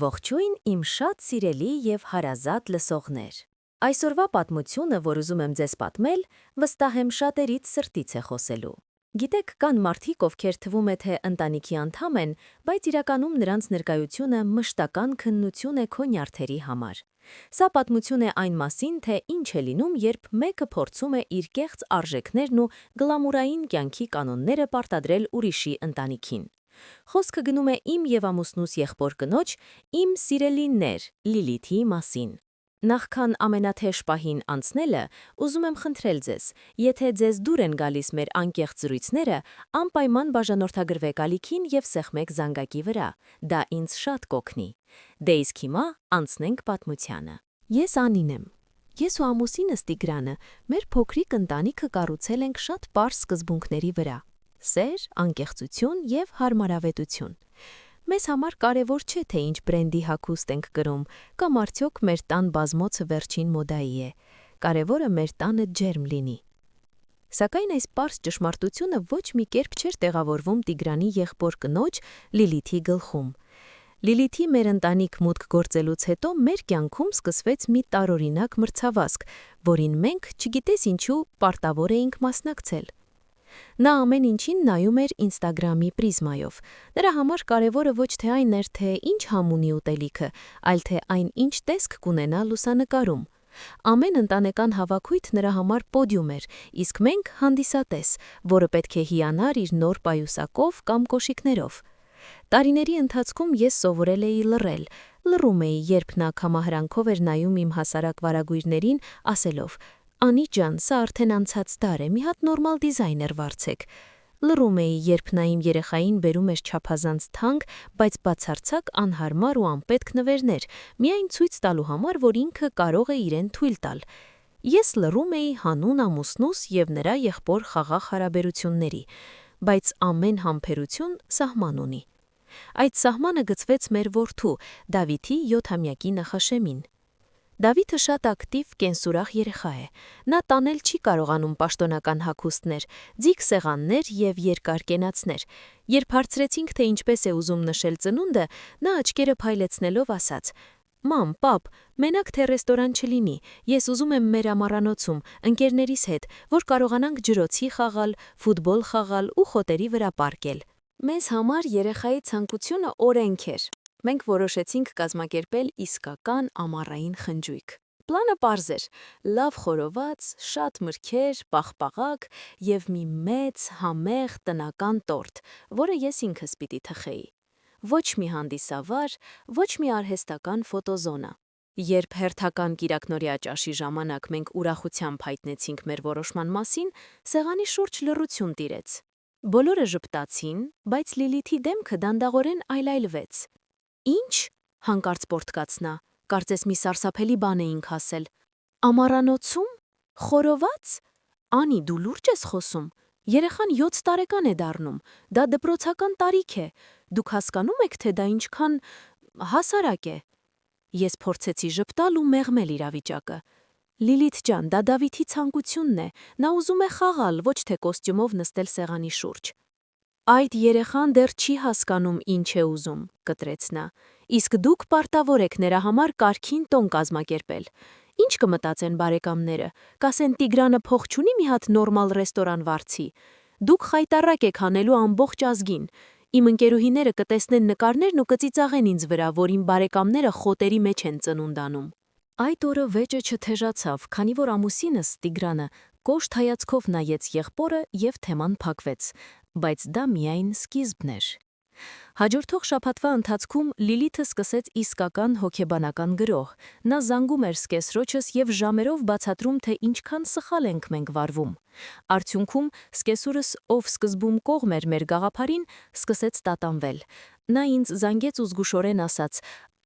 Ողջույն իմ շատ սիրելի եւ հարազատ լսողներ։ Այսօրվա պատմությունը, որ ուզում եմ ձեզ պատմել, վստահ եմ շատերից սրտից է խոսելու։ Գիտեք, կան մարդիկ, ովքեր թվում է թե ընտանիքի անդամ են, բայց իրականում նրանց ներկայությունը մշտական քննություն է քո նյարդերի համար։ Սա պատմություն է այն մասին, թե ինչ է լինում, երբ մեկը փորձում է իր կեղծ արժեքներն ու գլամուրային կյանքի կանոնները պարտադրել ուրիշի ընտանիքին։ Խոսքը գնում է իմ եւ ամուսնուս եղբոր կնոջ, իմ սիրելիներ Լիլիթի մասին։ Նախքան ամենաթեժ պահին անցնելը, ուզում եմ խնդրել ձեզ, եթե ձեզ դուր են գալիս մեր անկեղծ զրույցները, անպայման բաժանորդագրվեք ալիքին եւ սեղմեք զանգակի վրա, դա ինձ շատ կօգնի։ Դե իսկ հիմա անցնենք պատմությանը։ Ես Անին եմ։ Ես ու ամուսինս Տիգրանը մեր փոքրիկ ընտանիքը կառուցել ենք շատ պարզ սկզբունքների վրա. սեր, անկեղծություն եւ հարմարավետություն։ Մեզ համար կարևոր չէ, թե ինչ բրենդի հագուստ ենք կրում, կամ արդյոք մեր տան բազմոցը վերջին մոդայի է։ Կարևորը մեր տանը ջերմ լինի։ Սակայն այս պարզ ճշմարտությունը ոչ մի կերպ չէր տեղավորվում Տիգրանի եղբոր կնոջ Լիլիթի գլխում։ Լիլիթի մեր ընտանիք մուտք գործելուց հետո մեր կյանքում սկսվեց մի տարօրինակ մրցավազք, որին մենք, չգիտես ինչու, պարտավոր էինք մասնակցել։ Նա ամեն ինչին նայում էր Ինստագրամի պրիզմայով։ Նրա համար կարևորը ոչ թե այն էր, թե ինչ համ ունի ուտելիքը, այլ թե այն ինչ տեսք կունենա լուսանկարում։ Ամեն ընտանեկան հավաքույթ նրա համար պոդիում էր, իսկ մենք հանդիսատես, որը պետք է հիանար իր նոր պայուսակով կամ կոշիկներով։ Տարիների ընթացքում ես սովորել էի լռել։ Լռում էի, երբ նա կամահրանքով էր նայում իմ հասարակ վարագույրներին, ասելով. «Անի ջան, սա արդեն անցած դար է, մի հատ նորմալ դիզայներ վարձեք»։ Լռում էի, երբ նա իմ երեխային բերում էր չափազանց թանկ, բայց բացարձակ անհարմար ու անպետք նվերներ, միայն ցույց տալու համար, որ ինքը կարող է իրեն թույլ տալ։ Ես լռում էի հանուն ամուսնուս եւ նրա եղբոր խաղաղ հարաբերությունների, բայց ամեն համբերություն սահման ունի։ Այդ սահմանը գծվեց մեր որդու, Դավիթի 7-ամյակի նախաշեմին։ Դավիթը շատ ակտիվ, կենսուրախ երեխա է։ Նա տանել չի կարողանում պաշտոնական հագուստներ, ձիգ սեղաններ եւ երկար կենացներ։ Երբ հարցրեցինք, թե ինչպես է ուզում նշել ծնունդը, նա աչքերը փայլեցնելով ասաց. «Մամ, պապ, մենակ թե ռեստորան չլինի, ես ուզում եմ մեր ամառանոցում, ընկերներիս հետ, որ կարողանանք ջրոցի խաղալ, ֆուտբոլ խաղալ ու խոտերի վրա պարկել»։ Մեզ համար երեխայի ցանկությունը օրենք էր։ Մենք որոշեցինք կազմակերպել իսկական ամառային խնջույք։ Պլանը պարզ էր՝ լավ խորոված, շատ մրգեր, պաղպաղակ եւ մի մեծ, համեղ տնական տորտ, որը ես ինքս պիտի թխեի։ Ոչ մի հանդիսավար, ոչ մի արհեստական ֆոտոզոնա։ Երբ հերթական կիրակնօրյա ճաշի ժամանակ մենք ուրախությամբ հայտնեցինք մեր որոշման մասին, սեղանի շուրջ լռություն տիրեց։ Բոլորը ժպտացին, բայց Լիլիթի դեմքը դանդաղորեն այլայլվեց։ «Ինչ?» հանկարծ պոռթկաց նա, կարծես մի սարսափելի բան էինք ասել։ «Ամառանոցում? Խորոված? Անի, դու լուրջ ես խոսում։ Երեխան 7 տարեկան է դառնում, դա դպրոցական տարիք է։ Դուք հասկանում եք, թե դա ինչքան հասարակ է»։ Ես փորձեցի ժպտալ ու մեղմել իրավիճակը։ «Լիլիթ ջան, դա Դավիթի ցանկությունն է, նա ուզում է խաղալ, ոչ թե կոստյումով նստել սեղանի շուրջ»։ «Այդ երեխան դեռ չի հասկանում ինչ է ուզում», կտրեց նա, «իսկ դուք պարտավոր եք նրա համար կարգին տոն կազմակերպել։ Ինչ կմտածեն բարեկամները, կասեն Տիգրանը փող չունի մի հատ նորմալ ռեստորան վարձի։ Դուք խայտառակ եք անելու ամբողջ ազգին։ Իմ ընկերուհիները կտեսնեն նկարներն ու կծիծաղեն ինձ վրա, որ իմ բարեկամները խոտերի մեջ են ծնունդ անում»։ Այդ օրը վեճը չթեժացավ, քանի որ ամուսինս Տիգրանը կոշտ հայացքով նայեց եղբորը եւ թեման փակվեց, բայց դա միայն սկիզբն էր։ Հաջորդող շաբաթվա ընթացքում Լիլիթը սկսեց իսկական հոգեբանական գրոհ։ Նա զանգում էր սկեսրոջս եւ ժամերով բացատրում, թե ինչքան սխալ ենք մենք վարվում։ Արդյունքում սկեսուրս, ով սկզբում կողմ էր մեր գաղափարին, սկսեց տատանվել։ Նա ինձ զանգեց ու զգուշորեն ասաց.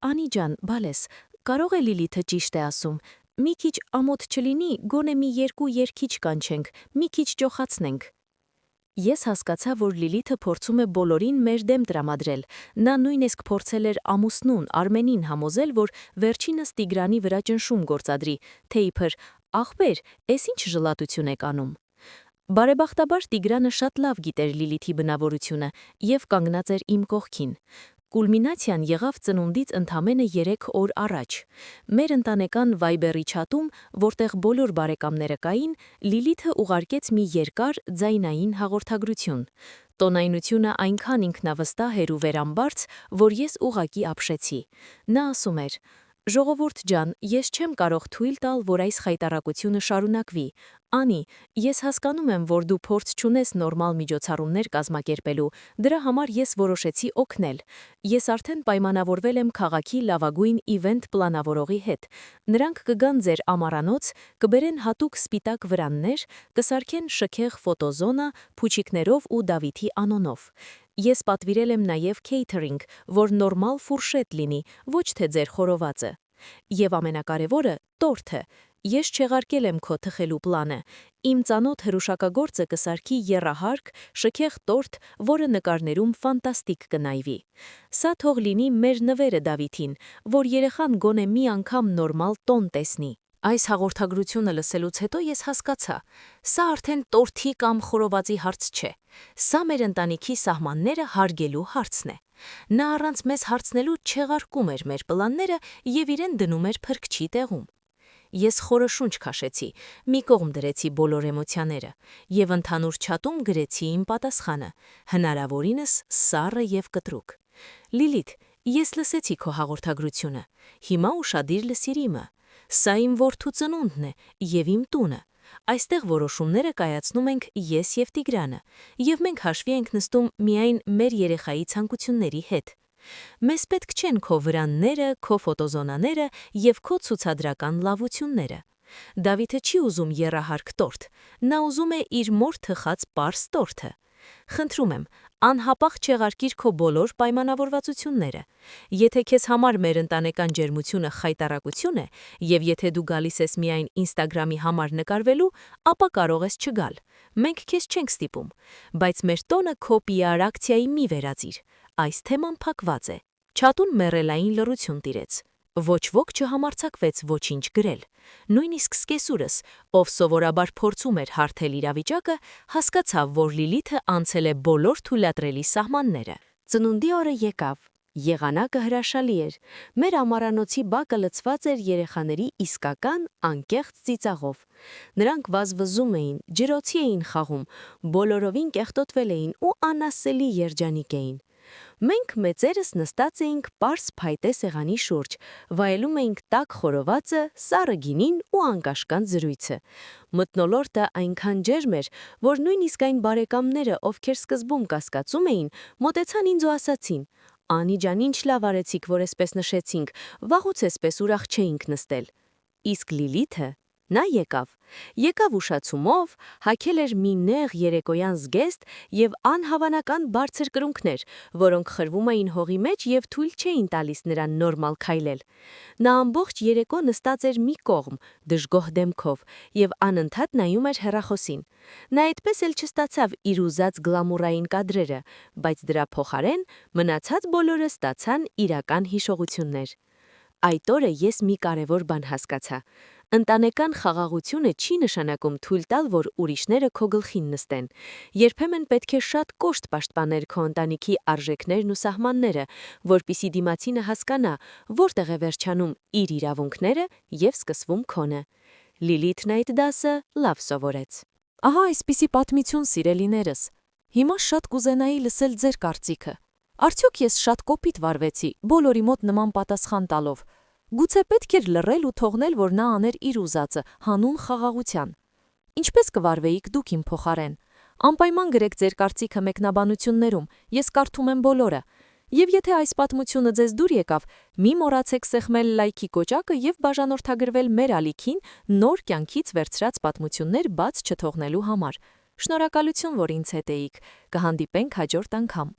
«Անի ջան, բալես, կարող է Լիլիթը ճիշտ է ասում։ Մի քիչ ամոթ չլինի, գոնե մի 2 երգիչ կանչենք, մի քիչ ճոխացնենք»։ Ես հասկացա, որ Լիլիթը փորձում է բոլորին մեր դեմ տրամադրել։ Նա նույնիսկ փորձել էր ամուսնուն Արմենին համոզել, որ վերջինս Տիգրանի վրա ճնշում գործադրի, թե իբր «ախպեր, էս ինչ ժլատություն եք անում»։ Բարեբախտաբար Տիգրանը շատ լավ գիտեր Լիլիթի բնավորությունը եւ կանգնած էր իմ կողքին։ Կուլմինացիան եղավ ծնունդից ընդամենը 3 օր առաջ։ Մեր ընտանեկան Viber-ի չաթում, որտեղ բոլոր բարեկամները կային, Լիլիթը ուղարկեց մի երկար ձայնային հաղորդագրություն։ Տոնայնությունը այնքան ինքնավստահ էր ու վերամբարձ, որ ես ուղղակի ապշեցի։ Նա ասում էր. «Ժողովուրդ ջան, ես չեմ կարող թույլ տալ, որ այս խայտառակությունը շարունակվի։ Անի, ես հասկանում եմ, որ դու փորձ չունես նորմալ միջոցառումներ կազմակերպելու, դրա համար ես որոշեցի օգնել։ Ես արդեն պայմանավորվել եմ քաղաքի լավագույն իվենթ պլանավորողի հետ։ Նրանք կգան ձեր ամառանոց, կբերեն հատուկ սպիտակ վրաններ, կսարքեն շքեղ ֆոտոզոնա, փուչիկներով ու Դավիթի անոնով։ Ես պատվիրել եմ նաև քեյթերինգ, որ նորմալ ֆուրշետ լինի, ոչ թե ձեր խորովածը։ Եվ ամենակարևորը՝ տորթը։ Ես չեղարկել եմ քո թխելու պլանը։ Իմ ծանոթ հրուշակագործը կսարքի եռահարկ, շքեղ տորթ, որը նկարներում ֆանտաստիկ կնայվի։ Սա թող լինի մեր նվերը Դավիթին, որ երեխան գոնե մի անգամ նորմալ տոն տեսնի։ Այս հաղորդագրությունը լսելուց հետո ես հասկացա, սա արդեն տորթի կամ խորովածի հարց չէ։ Սա մեր ընտանիքի սահմանները հարգելու հարցն է։ Նա առանց մեզ հարցնելու չեղարկում էր մեր պլանները և իրեն դնում էր փրկչի տեղում։ Ես խորը շունչ քաշեցի, մի կողմ դրեցի բոլոր էմոցիաները և ընդհանուր չաթում գրեցի իմ պատասխանը, հնարավորինս սառը և կտրուկ։ Լիլիթ, ես լսեցի քո հաղորդագրությունը, հիմա ուշադիր լսիր իմը։ Սա իմ որդու ծնունդն է և իմ տունը։ Այստեղ որոշումները կայացնում ենք ես և Տիգրանը, և մենք հաշվի ենք նստում միայն մեր երեխայի ցանկությունների հետ։ Մեզ պետք չեն քո վրանները, քո ֆոտոզոնաները և քո ցուցադրական լավությունները։ Դավիթը չի ուզում եռահարկ տորթ, նա ուզում է իր մոր թխած պարզ տորթը։ Խնդրում եմ, անհապաղ չեղարկիր քո բոլոր պայմանավորվածությունները։ Եթե քեզ համար մեր ընտանեկան ջերմությունը խայտառակություն է, և եթե դու գալիս ես միայն Instagram-ի համար նկարվելու, ապա կարող ես չգալ։ Մենք քեզ չենք ստիպում, բայց մեր տոնը քո PR ակցիայի մի վերածիր։ Այս թեման փակված է։ Չաթուն մեռելային լռություն տիրեց։ Ոչ ոք չհամարձակվեց ոչինչ գրել։ Նույնիսկ սկեսուրս, ով սովորաբար փորձում էր հարթել իրավիճակը, հասկացավ, որ Լիլիթը անցել է բոլոր թույլատրելի սահմանները։ Ծնունդի օրը եկավ։ Եղանակը հրաշալի էր։ Մեր ամառանոցի բակը լցված էր երեխաների իսկական անկեղծ ծիծաղով։ Նրանք վազվզում էին, ջրոցի էին խաղում, բոլորովին կեղտոտվել էին ու անասելի երջանիկ էին։ Մենք մեծերս նստած էինք պարզ փայտե սեղանի շուրջ, վայելում էինք տաք խորովածը, սառը գինին ու անկաշկանդ զրույցը։ Մթնոլորտը այնքան ջերմ էր, որ նույնիսկ այն բարեկամները, ովքեր սկզբում կասկածում էին, մոտեցան ինձ ու ասացին. «Անի ջան, ինչ լավ արեցիք, որ էսպես նշեցինք, վաղուց էսպես ուրախ չէինք նստել»։ Իսկ Լիլիթը, նա եկավ ուշացումով, հագել էր մի նեղ երեկոյան զգեստ և անհավանական բարձր կրունկներ, որոնք խրվում էին հողի մեջ և թույլ չէին տալիս նրան նորմալ քայլել։ Նա ամբողջ երեկո նստած էր մի կողմ, դժգոհ դեմքով, և անընդհատ նայում էր հեռախոսին։ Նա այդպես էլ չստացավ իր ուզած գլամուրային կադրերը, բայց դրա փոխարեն մնացած բոլորը ստացան իրական հիշողություններ։ Այդ օրը ես մի կարևոր բան հասկացա. ընտանեկան խաղաղությունը չի նշանակում թույլ տալ, որ ուրիշները քո գլխին նստեն։ Երբեմն պետք է շատ կոշտ պաշտպանել քո ընտանիքի արժեքներն ու սահմանները, որպեսզի դիմացինը հասկանա, որտեղ է վերջանում իր իրավունքները և սկսվում քոնը։ Լիլիթն այդ դասը լավ սովորեց։ Ահա այսպիսի պատմություն, սիրելիներս։ Հիմա շատ կուզենայի լսել ձեր կարծիքը։ Արդյոք ես շատ կոպիտ վարվեցի, բոլորի մոտ նման պատասխան տալով։ Գուցե պետք էր լռել ու թողնել, որ նա աներ իր ուզածը, հանուն խաղաղության։ Ինչպես կվարվեիք դուք իմ փոխարեն։ Անպայման գրեք ձեր կարծիքը մեկնաբանություններում, ես կարդում եմ բոլորը։ Եվ եթե այս պատմությունը ձեզ դուր եկավ, մի մոռացեք սեղմել լայքի կոճակը և բաժանորդագրվել մեր ալիքին նոր կյանքից վերցրած պատմություններ բաց չթողնելու համար։ Շնորհակալություն, որ ինձ հետ էիք։ Կհանդիպենք հաջորդ անգամ։